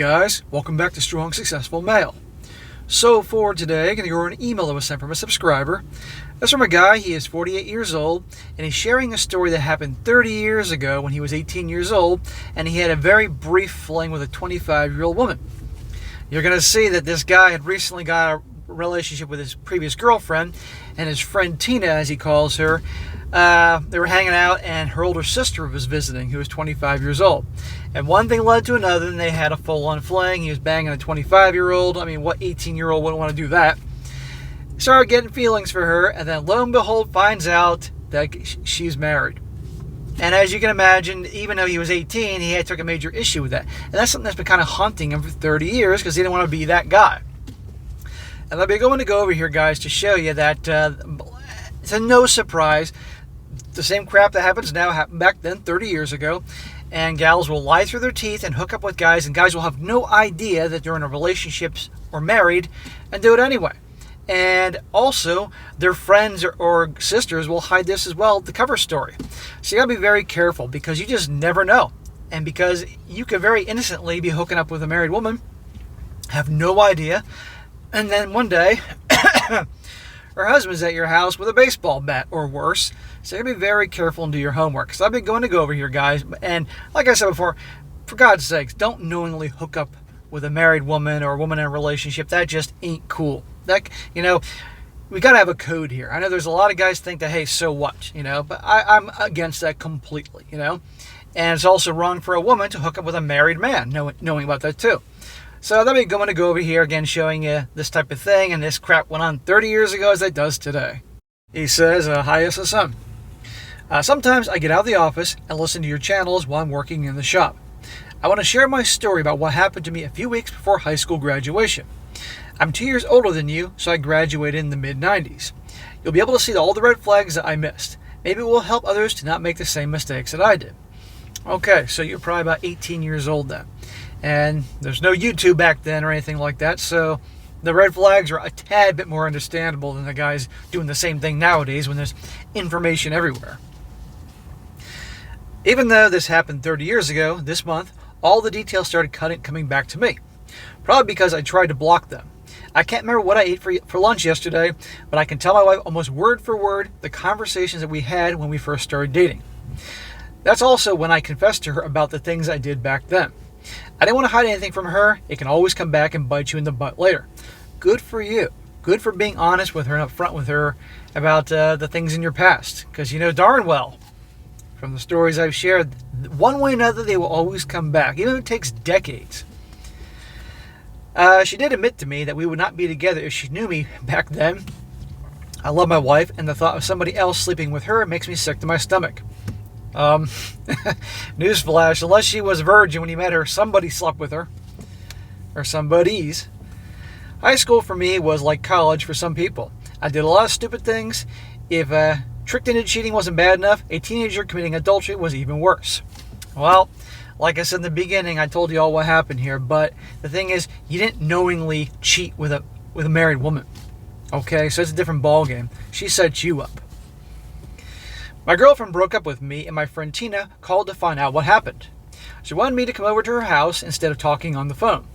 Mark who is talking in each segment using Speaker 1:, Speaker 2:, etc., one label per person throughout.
Speaker 1: guys, welcome back to Strong Successful Male. So for today, I'm going to go over an email that was sent from a subscriber. That's from a guy. He is 48 years old, and he's sharing a story that happened 30 years ago when he was 18 years old, and he had a very brief fling with a 25-year-old woman. You're going to see that this guy had recently got a relationship with his previous girlfriend, and his friend Tina, as he calls her, they were hanging out, and her older sister was visiting, who was 25 years old. And one thing led to another, and they had a full-on fling. He was banging a 25-year-old. I mean, what 18-year-old wouldn't want to do that? Started getting feelings for her, and then lo and behold, finds out that she's married. And as you can imagine, even though he was 18, he took a major issue with that. And that's something that's been kind of haunting him for 30 years because he didn't want to be that guy. And I'll be going to go over here, guys, to show you that it's a no surprise. The same crap that happens now happened back then 30 years ago. And gals will lie through their teeth and hook up with guys, and guys will have no idea that they're in a relationship or married and do it anyway. And also, their friends or sisters will hide this as well, the cover story. So you gotta be very careful because you just never know. And because you could very innocently be hooking up with a married woman, have no idea, and then one day, her husband's at your house with a baseball bat or worse. So you gotta be very careful and do your homework. Because I've been going to go over here, guys. And like I said before, for God's sakes, don't knowingly hook up with a married woman or a woman in a relationship. That just ain't cool. That, we got to have a code here. I know there's a lot of guys think that, hey, so what? But I'm against that completely, And it's also wrong for a woman to hook up with a married man, knowing about that too. So then we're going to go over here again showing you this type of thing, and this crap went on 30 years ago as it does today. He says, hi SSM. Sometimes I get out of the office and listen to your channels while I'm working in the shop. I want to share my story about what happened to me a few weeks before high school graduation. I'm 2 years older than you, so I graduated in the mid-90s. You'll be able to see all the red flags that I missed. Maybe it will help others to not make the same mistakes that I did. Okay, so you're probably about 18 years old then. And there's no YouTube back then or anything like that, so the red flags are a tad bit more understandable than the guys doing the same thing nowadays when there's information everywhere. Even though this happened 30 years ago, this month, all the details started coming back to me. Probably because I tried to block them. I can't remember what I ate for lunch yesterday, but I can tell my wife almost word for word the conversations that we had when we first started dating. That's also when I confessed to her about the things I did back then. I didn't want to hide anything from her. It can always come back and bite you in the butt later. Good for you. Good for being honest with her and upfront with her about the things in your past. Because you know darn well, from the stories I've shared, one way or another, they will always come back, even if it takes decades. She did admit to me that we would not be together if she knew me back then. I love my wife, and the thought of somebody else sleeping with her makes me sick to my stomach. Newsflash, unless she was a virgin when he met her, somebody slept with her. Or somebody's. High school for me was like college for some people. I did a lot of stupid things. If tricked into cheating wasn't bad enough, a teenager committing adultery was even worse. Well, like I said in the beginning, I told you all what happened here, but the thing is, you didn't knowingly cheat with a married woman. Okay, so it's a different ballgame. She set you up. My girlfriend broke up with me, and my friend Tina called to find out what happened. She wanted me to come over to her house instead of talking on the phone.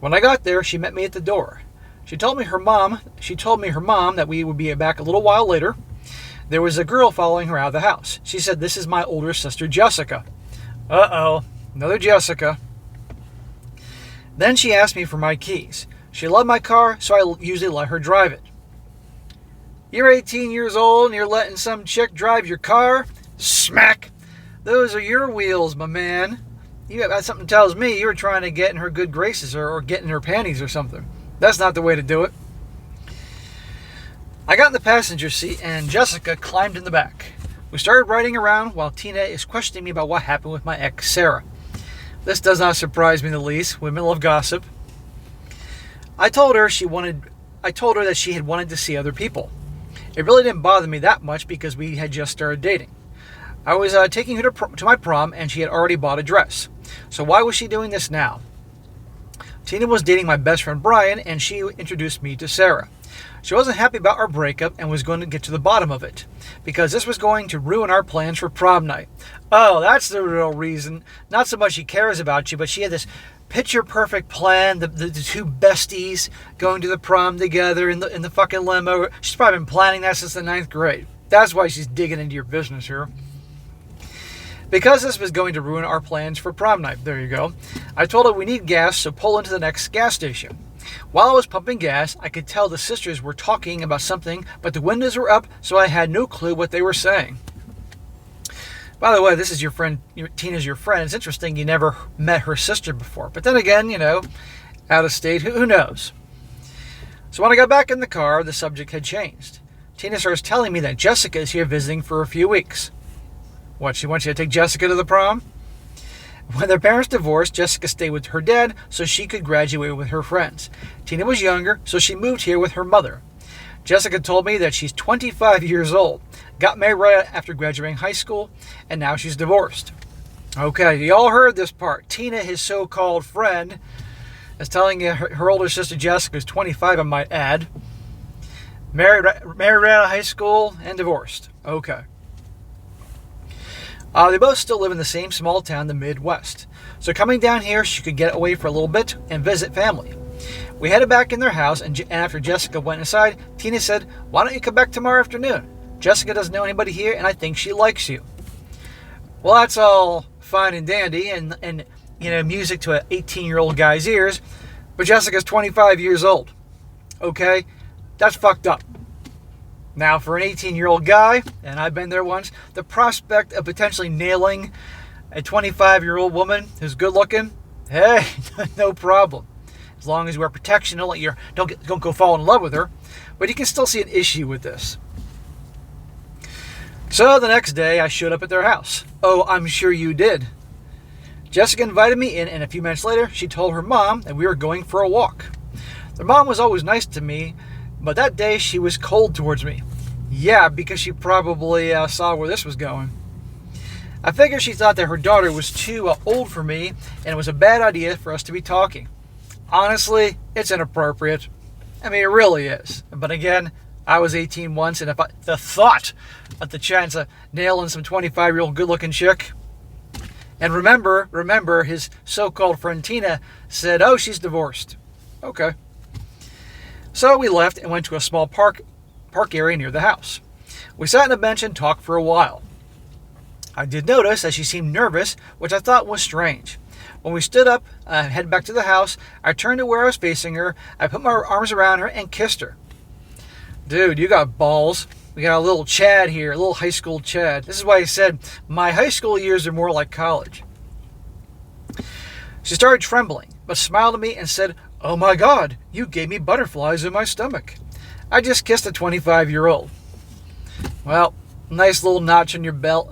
Speaker 1: When I got there, she met me at the door. She told me her mom that we would be back a little while later. There was a girl following her out of the house. She said, "This is my older sister, Jessica." Uh-oh, another Jessica. Then she asked me for my keys. She loved my car, so I usually let her drive it. You're 18 years old and you're letting some chick drive your car? Smack! Those are your wheels, my man. Something tells me you were trying to get in her good graces or get in her panties or something. That's not the way to do it. I got in the passenger seat and Jessica climbed in the back. We started riding around while Tina is questioning me about what happened with my ex, Sarah. This does not surprise me in the least. Women love gossip. I told her that she had wanted to see other people. It really didn't bother me that much because we had just started dating. I was taking her to my prom and she had already bought a dress. So why was she doing this now? Tina was dating my best friend Brian and she introduced me to Sarah. She wasn't happy about our breakup and was going to get to the bottom of it, because this was going to ruin our plans for prom night. Oh, that's the real reason. Not so much she cares about you, but she had this picture perfect plan, the two besties going to the prom together in the fucking limo. She's probably been planning that since the 9th grade. That's why she's digging into your business here. Because this was going to ruin our plans for prom night, there you go, I told her we need gas, so pull into the next gas station. While I was pumping gas, I could tell the sisters were talking about something, but the windows were up, so I had no clue what they were saying. By the way, this is your friend, Tina's your friend. It's interesting you never met her sister before. But then again, out of state, who knows? So when I got back in the car, the subject had changed. Tina starts telling me that Jessica is here visiting for a few weeks. What, she wants you to take Jessica to the prom? When their parents divorced, Jessica stayed with her dad so she could graduate with her friends. Tina was younger, so she moved here with her mother. Jessica told me that she's 25 years old, got married right after graduating high school, and now she's divorced. Okay, you all heard this part. Tina, his so-called friend, is telling you her older sister Jessica is 25, I might add. Married right out of high school and divorced. Okay. They both still live in the same small town in the Midwest. So coming down here, she could get away for a little bit and visit family. We headed back in their house, and after Jessica went inside, Tina said, "Why don't you come back tomorrow afternoon? Jessica doesn't know anybody here, and I think she likes you." Well, that's all fine and dandy, and music to an 18-year-old guy's ears, but Jessica's 25 years old. Okay? That's fucked up. Now, for an 18-year-old guy, and I've been there once, the prospect of potentially nailing a 25-year-old woman who's good-looking, hey, no problem. As long as you wear protection, don't go fall in love with her. But you can still see an issue with this. So the next day, I showed up at their house. Oh, I'm sure you did. Jessica invited me in, and a few minutes later, she told her mom that we were going for a walk. Their mom was always nice to me, but that day she was cold towards me. Yeah, because she probably saw where this was going. I figured she thought that her daughter was too old for me, and it was a bad idea for us to be talking. Honestly, it's inappropriate. I mean, it really is. But again, I was 18 once, and the thought of the chance of nailing some 25-year-old good-looking chick. And remember, his so-called friend Tina said, "Oh, she's divorced." Okay. So we left and went to a small park area near the house. We sat on a bench and talked for a while. I did notice that she seemed nervous, which I thought was strange. When we stood up, headed back to the house, I turned to where I was facing her, I put my arms around her and kissed her. Dude, you got balls. We got a little Chad here, a little high school Chad. This is why I said my high school years are more like college. She started trembling, but smiled at me and said, "Oh my God, you gave me butterflies in my stomach." I just kissed a 25-year-old. Well, nice little notch in your belt.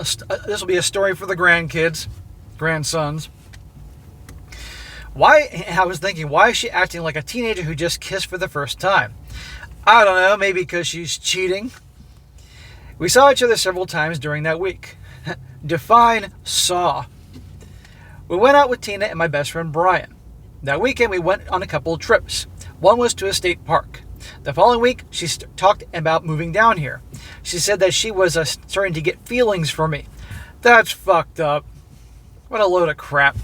Speaker 1: This will be a story for the grandsons. I was thinking, why is she acting like a teenager who just kissed for the first time? I don't know, maybe because she's cheating. We saw each other several times during that week. Define saw. We went out with Tina and my best friend Brian. That weekend we went on a couple of trips. One was to a state park. The following week, she talked about moving down here. She said that she was starting to get feelings for me. That's fucked up. What a load of crap.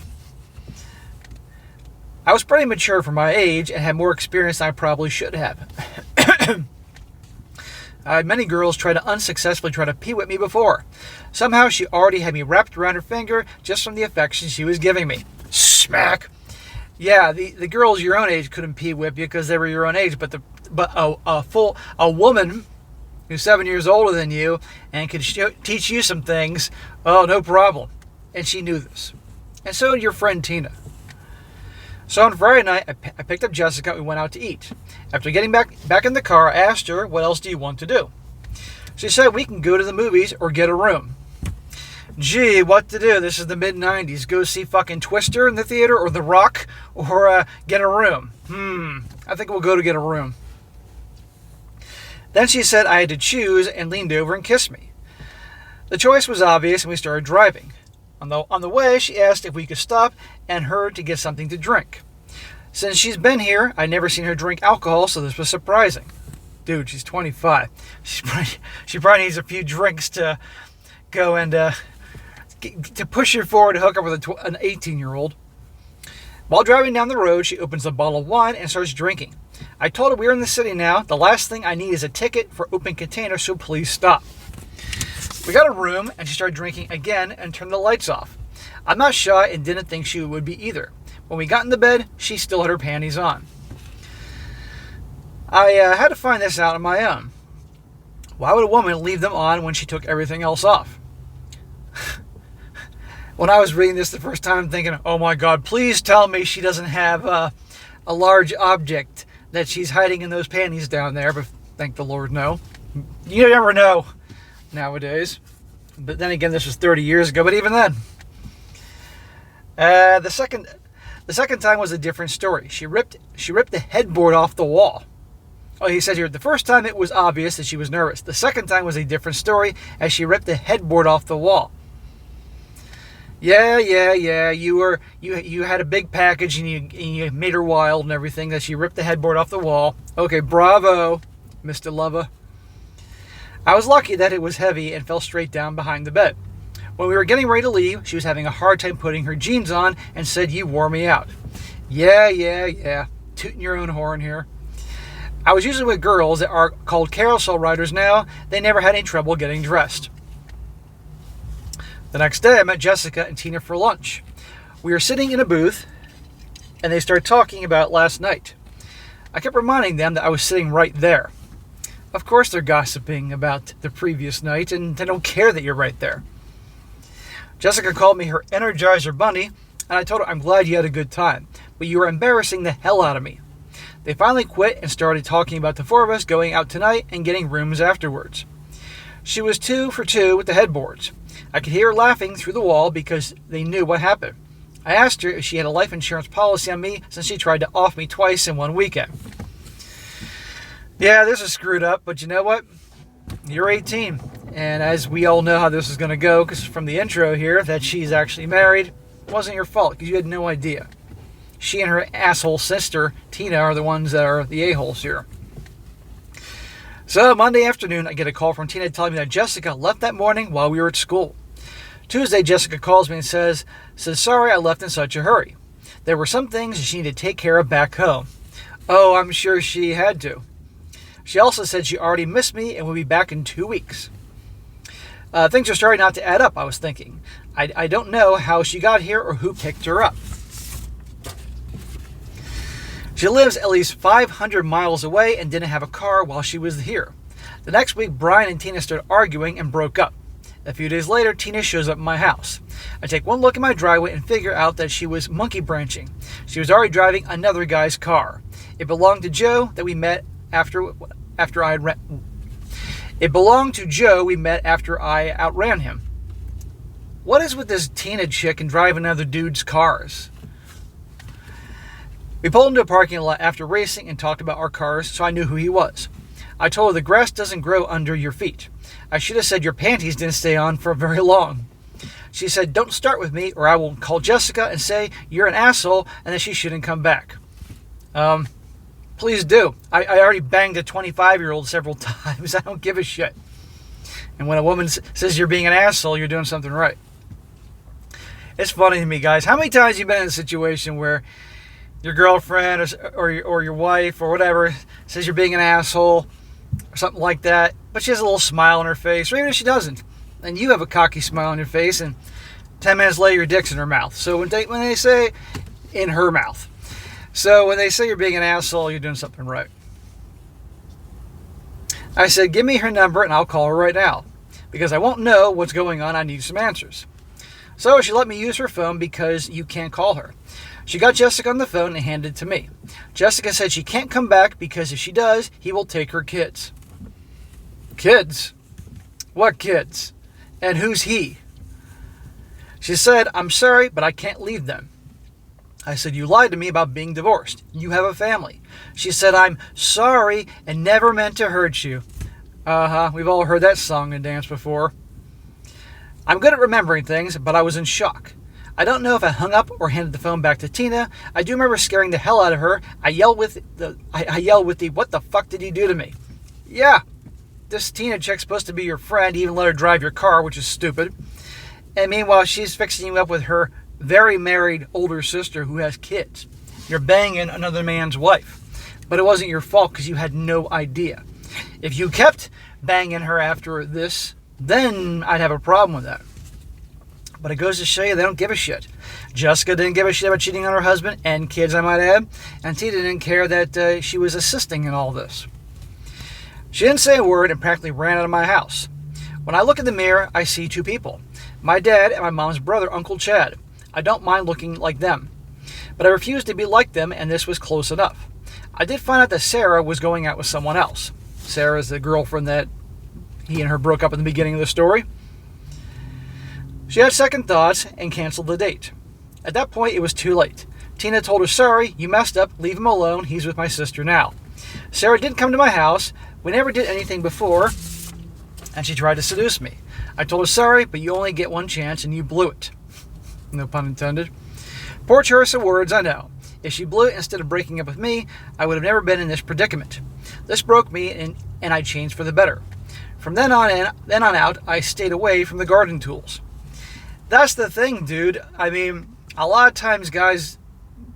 Speaker 1: I was pretty mature for my age and had more experience than I probably should have. I had many girls unsuccessfully try to pee with me before. Somehow she already had me wrapped around her finger just from the affection she was giving me. Smack. Yeah, the girls your own age couldn't pee whip you because they were your own age, but a woman who's 7 years older than you and could teach you some things, oh, no problem. And she knew this. And so did your friend Tina. So on Friday night, I picked up Jessica and we went out to eat. After getting back in the car, I asked her, "What else do you want to do?" She said, "We can go to the movies or get a room." Gee, what to do? This is the mid-90s. Go see fucking Twister in the theater or The Rock or get a room. I think we'll go to get a room. Then she said I had to choose and leaned over and kissed me. The choice was obvious and we started driving. On the way, she asked if we could stop and her to get something to drink. Since she's been here, I'd never seen her drink alcohol, so this was surprising. Dude, she's 25. She probably needs a few drinks to go and to push her forward to hook up with an 18-year-old. While driving down the road, she opens a bottle of wine and starts drinking. I told her we're in the city now. The last thing I need is a ticket for open container, so please stop. We got a room, and she started drinking again and turned the lights off. I'm not shy and didn't think she would be either. When we got in the bed, she still had her panties on. I had to find this out on my own. Why would a woman leave them on when she took everything else off? When I was reading this the first time, thinking, oh my God, please tell me she doesn't have a large object that she's hiding in those panties down there. But thank the Lord, no. You never know nowadays. But then again, this was 30 years ago. But even then, the second time was a different story. She ripped the headboard off the wall. Oh, he said here, the first time it was obvious that she was nervous. The second time was a different story as she ripped the headboard off the wall. Yeah. You had a big package and you made her wild and everything that she ripped the headboard off the wall. Okay, bravo, Mr. Lover. I was lucky that it was heavy and fell straight down behind the bed. When we were getting ready to leave, she was having a hard time putting her jeans on and said, you wore me out. Yeah. Tooting your own horn here. I was usually with girls that are called carousel riders now. They never had any trouble getting dressed. The next day, I met Jessica and Tina for lunch. We were sitting in a booth, and they started talking about last night. I kept reminding them that I was sitting right there. Of course they're gossiping about the previous night, and they don't care that you're right there. Jessica called me her Energizer Bunny, and I told her I'm glad you had a good time, but you were embarrassing the hell out of me. They finally quit and started talking about the four of us going out tonight and getting rooms afterwards. She was 2 for 2 with the headboards. I could hear her laughing through the wall because they knew what happened. I asked her if she had a life insurance policy on me since she tried to off me twice in one weekend. Yeah, this is screwed up, but you know what? You're 18, and as we all know how this is going to go, because from the intro here, that she's actually married, it wasn't your fault because you had no idea. She and her asshole sister, Tina, are the ones that are the a-holes here. So Monday afternoon, I get a call from Tina telling me that Jessica left that morning while we were at school. Tuesday, Jessica calls me and says, sorry I left in such a hurry. There were some things she needed to take care of back home. Oh, I'm sure she had to. She also said she already missed me and will be back in 2 weeks. Things are starting not to add up, I was thinking. I don't know how she got here or who picked her up. She lives at least 500 miles away and didn't have a car while she was here. The next week, Brian and Tina started arguing and broke up. A few days later, Tina shows up at my house. I take one look at my driveway and figure out that she was monkey branching. She was already driving another guy's car. It belonged to Joe that we met after I outran him. What is with this Tina chick and driving other dudes' cars? We pulled into a parking lot after racing and talked about our cars, so I knew who he was. I told her the grass doesn't grow under your feet. I should have said your panties didn't stay on for very long. She said, don't start with me or I will call Jessica and say you're an asshole and that she shouldn't come back. Please do. I already banged a 25-year-old several times. I don't give a shit. And when a woman says you're being an asshole, you're doing something right. It's funny to me, guys. How many times have you been in a situation where your girlfriend or your wife or whatever says you're being an asshole or something like that, but she has a little smile on her face, or even if she doesn't, and you have a cocky smile on your face, and 10 minutes later your dick's in her mouth. So when they say in her mouth, so when they say you're being an asshole, you're doing something right. I said, give me her number and I'll call her right now, because I won't know what's going on. I need some answers. So she let me use her phone because you can't call her. She got Jessica on the phone and handed it to me. Jessica said she can't come back because if she does, he will take her kids. Kids? What kids? And who's he? She said, I'm sorry, but I can't leave them. I said, you lied to me about being divorced. You have a family. She said, I'm sorry and never meant to hurt you. We've all heard that song and dance before. I'm good at remembering things, but I was in shock. I don't know if I hung up or handed the phone back to Tina. I do remember scaring the hell out of her. I yelled with the, what the fuck did you do to me? Yeah, this Tina chick's supposed to be your friend, even let her drive your car, which is stupid. And meanwhile, she's fixing you up with her very married older sister who has kids. You're banging another man's wife. But it wasn't your fault because you had no idea. If you kept banging her after this, then I'd have a problem with that. But it goes to show you they don't give a shit. Jessica didn't give a shit about cheating on her husband and kids, I might add. And Tina didn't care that she was assisting in all this. She didn't say a word and practically ran out of my house. When I look in the mirror, I see two people. My dad and my mom's brother, Uncle Chad. I don't mind looking like them. But I refuse to be like them, and this was close enough. I did find out that Sarah was going out with someone else. Sarah is the girlfriend that he and her broke up in the beginning of the story. She had second thoughts and canceled the date. At that point, it was too late. Tina told her, sorry, you messed up, leave him alone, he's with my sister now. Sarah didn't come to my house, we never did anything before, and she tried to seduce me. I told her, sorry, but you only get one chance and you blew it. No pun intended. Poor choice of words, I know. If she blew it instead of breaking up with me, I would have never been in this predicament. This broke me and I changed for the better. From then on out, I stayed away from the garden tools. That's the thing, dude. I mean, a lot of times guys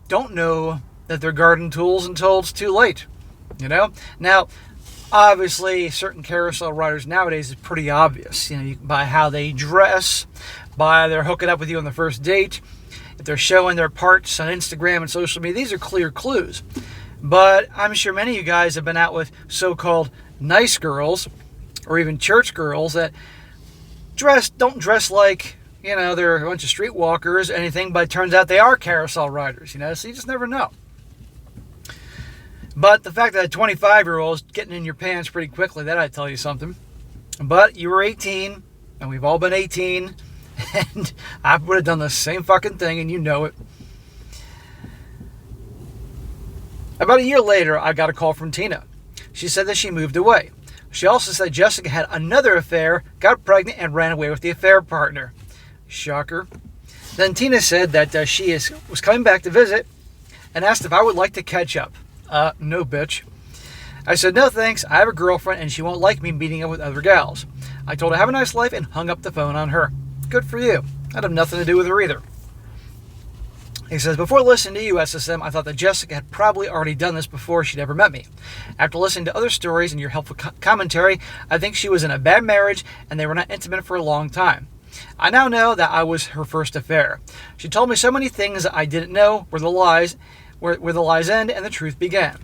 Speaker 1: don't know that they're garden tools until it's too late. You know? Now, obviously, certain carousel riders nowadays is pretty obvious. You know, by how they dress, by their hooking up with you on the first date, if they're showing their parts on Instagram and social media, these are clear clues. But I'm sure many of you guys have been out with so-called nice girls, or even church girls that don't dress like, you know, they're a bunch of streetwalkers or anything, but it turns out they are carousel riders, you know, so you just never know. But the fact that a 25-year-old is getting in your pants pretty quickly, that I'd tell you something. But you were 18, and we've all been 18, and I would have done the same fucking thing, and you know it. About a year later, I got a call from Tina. She said that she moved away. She also said Jessica had another affair, got pregnant, and ran away with the affair partner. Shocker. Then Tina said that she was coming back to visit and asked if I would like to catch up. No, bitch. I said, no thanks, I have a girlfriend and she won't like me meeting up with other gals. I told her have a nice life and hung up the phone on her. Good for you. I'd have nothing to do with her either. He says, before listening to you, SSM, I thought that Jessica had probably already done this before she'd ever met me. After listening to other stories and your helpful commentary, I think she was in a bad marriage and they were not intimate for a long time. I now know that I was her first affair. She told me so many things that I didn't know where the lies end and the truth began.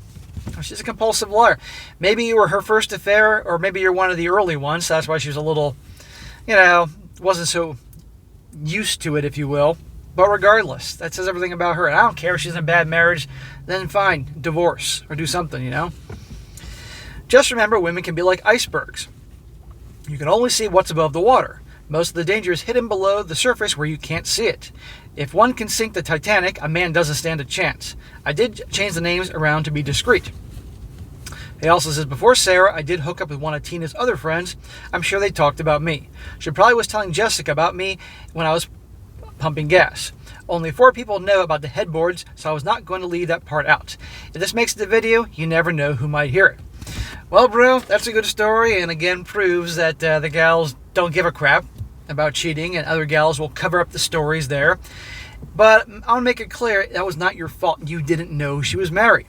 Speaker 1: She's a compulsive liar. Maybe you were her first affair, or maybe you're one of the early ones. So that's why she was a little, you know, wasn't so used to it, if you will. But regardless, that says everything about her. And I don't care if she's in a bad marriage, then fine, divorce or do something, you know. Just remember, women can be like icebergs. You can only see what's above the water. Most of the danger is hidden below the surface where you can't see it. If one can sink the Titanic, a man doesn't stand a chance. I did change the names around to be discreet. He also says, before Sarah, I did hook up with one of Tina's other friends. I'm sure they talked about me. She probably was telling Jessica about me when I was pumping gas. Only 4 people know about the headboards, so I was not going to leave that part out. If this makes it a video, you never know who might hear it. Well, bro, that's a good story, and again proves that the gals don't give a crap about cheating, and other gals will cover up the stories there. But I'll make it clear, that was not your fault. You didn't know she was married.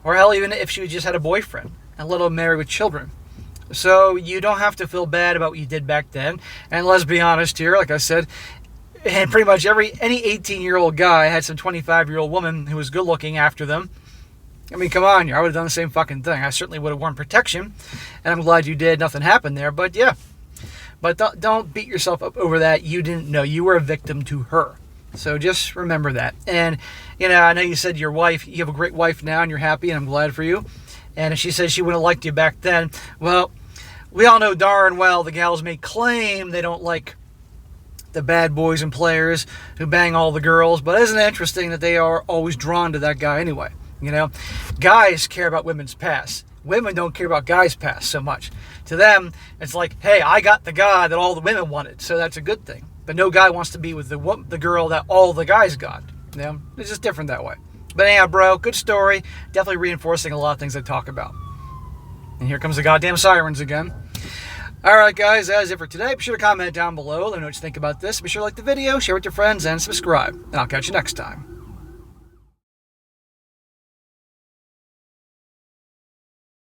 Speaker 1: Or hell, even if she just had a boyfriend, and let alone married with children. So you don't have to feel bad about what you did back then. And let's be honest here, like I said, and pretty much any 18-year-old guy had some 25-year-old woman who was good looking after them. I mean, come on, I would have done the same fucking thing. I certainly would have worn protection, and I'm glad you did. Nothing happened there, but yeah. But don't beat yourself up over that. You didn't know. You were a victim to her. So just remember that. And, you know, I know you said your wife, you have a great wife now, and you're happy, and I'm glad for you. And if she says she wouldn't have liked you back then, well, we all know darn well the gals may claim they don't like the bad boys and players who bang all the girls, but isn't it interesting that they are always drawn to that guy anyway? You know, guys care about women's past. Women don't care about guys' past so much. To them, it's like, hey, I got the guy that all the women wanted, so that's a good thing. But no guy wants to be with the girl that all the guys got. You know, it's just different that way. But anyhow, bro, good story. Definitely reinforcing a lot of things I talk about. And here comes the goddamn sirens again. Alright guys, that is it for today. Be sure to comment down below. Let me know what you think about this. Be sure to like the video, share with your friends, and subscribe. And I'll catch you next time.